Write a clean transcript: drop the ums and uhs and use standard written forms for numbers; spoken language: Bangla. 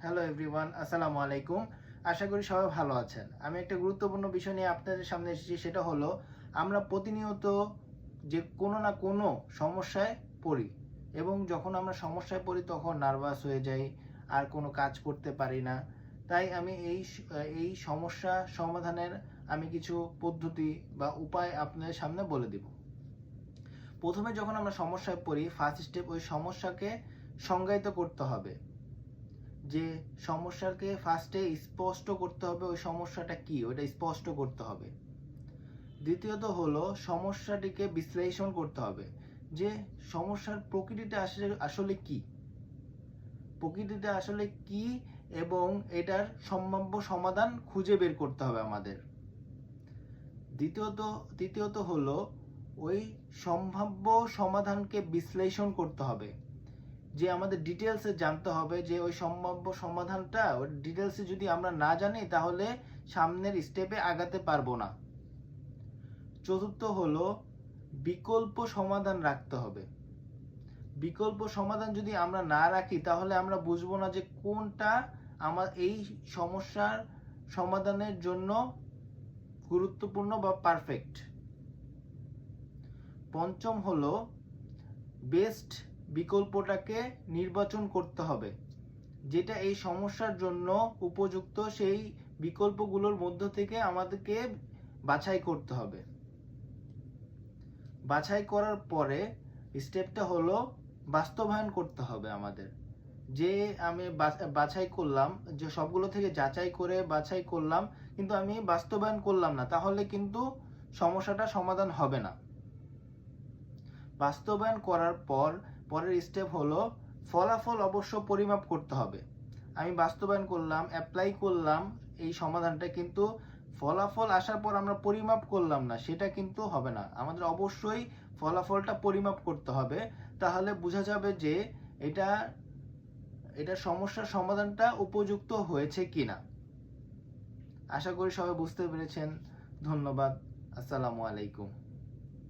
হ্যালো এভরিওয়ান, আসসালামু আলাইকুম। আশা করি সবাই ভালো আছেন। আমি একটা গুরুত্বপূর্ণ বিষয় নিয়ে আপনাদের সামনে এসেছি, সেটা হলো আমরা প্রতিনিয়ত যে কোনো না কোনো সমস্যায় পড়ি, এবং যখন আমরা সমস্যায় পড়ি তখন নার্ভাস হয়ে যাই, আর কোনো কাজ করতে পারি না। তাই আমি এই সমস্যা সমাধানের আমি কিছু পদ্ধতি বা উপায় আপনাদের সামনে বলে দিব। প্রথমে যখন আমরা সমস্যায় পড়ি, ফার্স্ট স্টেপ ওই সমস্যাকে সংজ্ঞায়িত করতে হবে। যে সমস্যাকে ফার্স্টে স্পষ্ট করতে হবে, ওই সমস্যাটা কি ওইটা স্পষ্ট করতে হবে। দ্বিতীয়ত হলো সমস্যাটিকে বিশ্লেষণ করতে হবে, যে সমস্যার প্রকৃতিটা আসলে কি, প্রকৃতিটা আসলে কি, এবং এটার সম্ভাব্য সমাধান খুঁজে বের করতে হবে আমাদের। তৃতীয়ত হলো ওই সম্ভাব্য সমাধানকে বিশ্লেষণ করতে হবে, যে আমাদের ডিটেলসে জানতে হবে যে ওই সম্ভাব্য সমাধানটা, ওই ডিটেলসে যদি আমরা না জানি তাহলে সামনের স্টেপে আগাতে পারবো না। চতুর্থ হলো বিকল্প সমাধান রাখতে হবে। বিকল্প সমাধান যদি আমরা না রাখি তাহলে আমরা বুঝবো না যে কোনটা আমার এই সমস্যার সমাধানের জন্য গুরুত্বপূর্ণ বা পারফেক্ট। পঞ্চম হলো বেস্ট বিকল্পটাকে নির্বাচন করতে হবে, যেটা এই সমস্যার জন্য উপযুক্ত। সেই বিকল্পগুলোর মধ্য থেকে আমাদেরকে বাছাই করতে হবে। বাছাই করার পরে স্টেপটা হলো বাস্তবায়ন করতে হবে আমাদের। যে আমি বাছাই করলাম, যে সবগুলো থেকে যাচাই করে বাছাই করলাম, কিন্তু আমি বাস্তবায়ন করলাম না, তাহলে কিন্তু সমস্যাটা সমাধান হবে না। বাস্তবায়ন করার পরের স্টেপ হলো ফলাফল অবশ্য পরিমাপ করতে হবে। আমি বাস্তবায়ন করলাম, অ্যাপ্লাই করলাম এই সমাধানটা, কিন্তু ফলাফল আসার পর আমরা পরিমাপ করলাম না, সেটা কিন্তু হবে না। আমাদের অবশ্যই ফলাফলটা পরিমাপ করতে হবে, তাহলে বোঝা যাবে যে এটা সমস্যার সমাধানটা উপযুক্ত হয়েছে কিনা। আশা করি সবাই বুঝতে পেরেছেন। ধন্যবাদ। আসসালামু আলাইকুম।